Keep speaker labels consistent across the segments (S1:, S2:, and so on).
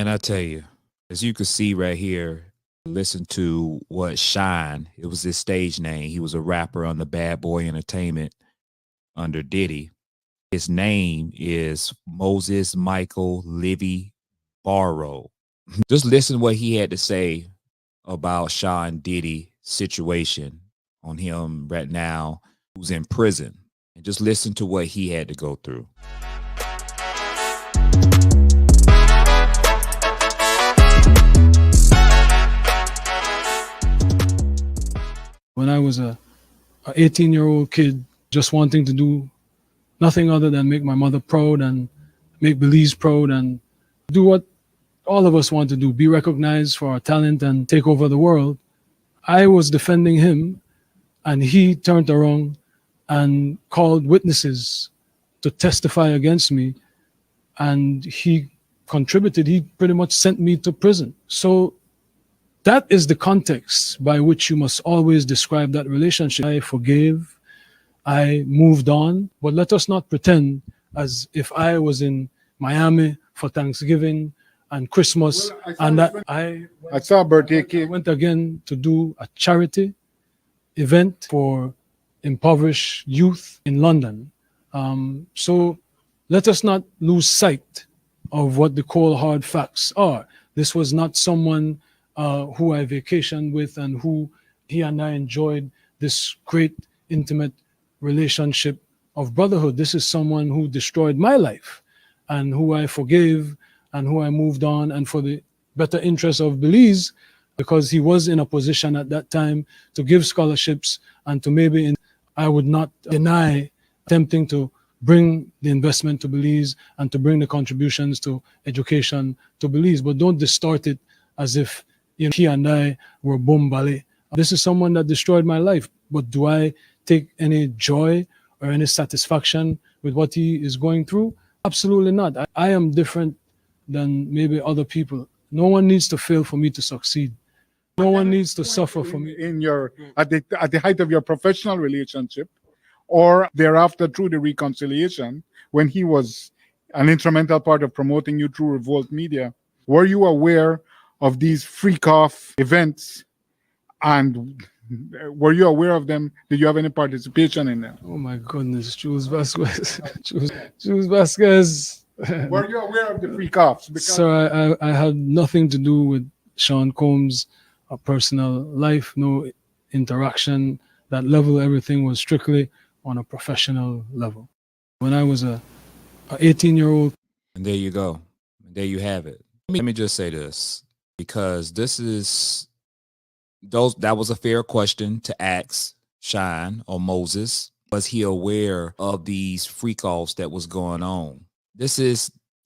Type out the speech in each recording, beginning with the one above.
S1: I tell you, as you can see right here, listen to what Shyne, it was his stage name. He was a rapper on the Bad Boy Entertainment under Diddy. His name is Moses Michael Livy Barrow. Just listen to what he had to say about Sean Diddy situation on him right now, who's in prison. And just listen to what he had to go through.
S2: When I was a 18-year-old kid, just wanting to do nothing other than make my mother proud and make Belize proud and do what all of us want to do, be recognized for our talent and take over the world. I was defending him, and he turned around and called witnesses to testify against me, and he contributed. He pretty much sent me to prison. So that is the context by which you must always describe that relationship. I forgave, I moved on, but let us not pretend as if I was in Miami for Thanksgiving and Christmas, and that I
S3: saw a birthday cake.
S2: Went again to do a charity event for impoverished youth in London. So let us not lose sight of what the cold hard facts are. This was not someone who I vacationed with and who he and I enjoyed this great intimate relationship of brotherhood. This is someone who destroyed my life and who I forgave and who I moved on, and for the better interest of Belize, because he was in a position at that time to give scholarships and to maybe, I would not deny attempting to bring the investment to Belize and to bring the contributions to education to Belize, but don't distort it as if he and I were bombale. This is someone that destroyed my life, but do I take any joy or any satisfaction with what he is going through? Absolutely not. I am different than maybe other people. No one needs to fail for me to succeed. No one needs to suffer for me.
S3: In your at the height of your professional relationship, or thereafter through the reconciliation, when he was an instrumental part of promoting you through Revolt Media, were you aware of these freak-off events, and were you aware of them? Did you have any participation in them?
S2: Oh my goodness, Jules Vasquez. Jules Vasquez.
S3: Were you aware of the freak-offs?
S2: So I had nothing to do with Sean Combs' personal life, no interaction. That level, everything was strictly on a professional level. When I was a 18-year-old.
S1: And there you go. There you have it. Let me just say this, because that was a fair question to ask Shyne or Moses. Was he aware of these freak-offs that was going on?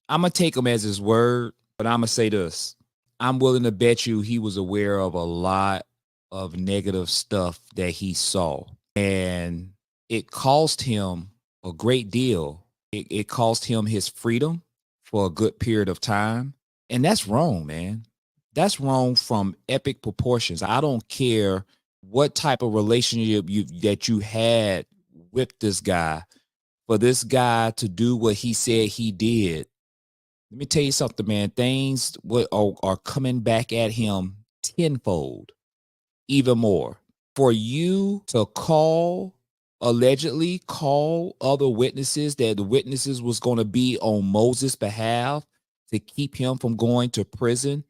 S1: I'm going to take him as his word, but I'm going to say this. I'm willing to bet you he was aware of a lot of negative stuff that he saw. And it cost him a great deal. It cost him his freedom for a good period of time. And that's wrong, man. That's wrong from epic proportions. I don't care what type of relationship that you had with this guy. For this guy to do what he said he did, let me tell you something, man. Things are coming back at him tenfold, even more. For you to allegedly call other witnesses, that the witnesses was going to be on Moses' behalf to keep him from going to prison,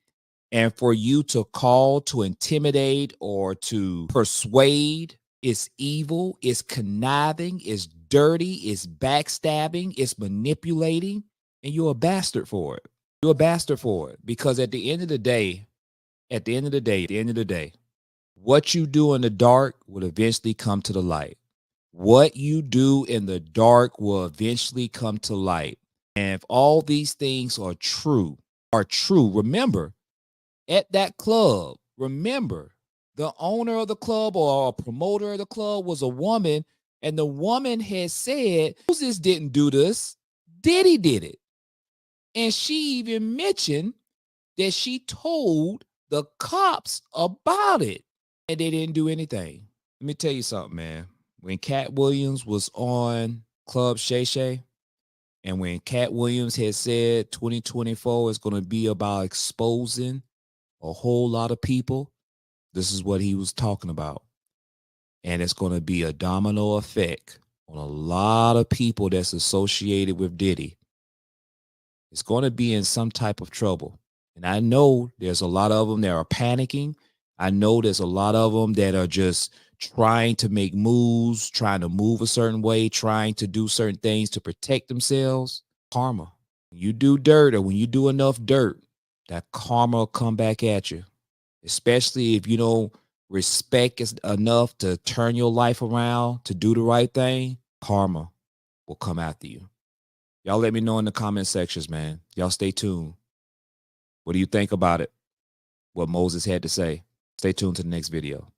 S1: and for you to call to intimidate or to persuade, it's evil, it's conniving, it's dirty, it's backstabbing, it's manipulating, and you're a bastard for it. You're a bastard for it, because at the end of the day, what you do in the dark will eventually come to the light. What you do in the dark will eventually come to light. And if all these things are true, remember, at that club, the owner of the club or a promoter of the club was a woman, and the woman had said, Moses didn't do this, Diddy did it. And she even mentioned that she told the cops about it, and they didn't do anything. Let me tell you something, man. When Cat Williams was on Club Shay Shay, And when Cat Williams had said 2024 is going to be about exposing a whole lot of people, this is what he was talking about. And it's going to be a domino effect on a lot of people that's associated with Diddy. It's going to be in some type of trouble. And I know there's a lot of them that are panicking. I know there's a lot of them that are just trying to make moves, trying to move a certain way, trying to do certain things to protect themselves. Karma. When you do dirt, or when you do enough dirt, that karma will come back at you. Especially if you don't respect enough to turn your life around, to do the right thing, karma will come after you. Y'all let me know in the comment sections, man. Y'all stay tuned. What do you think about it? What Moses had to say? Stay tuned to the next video.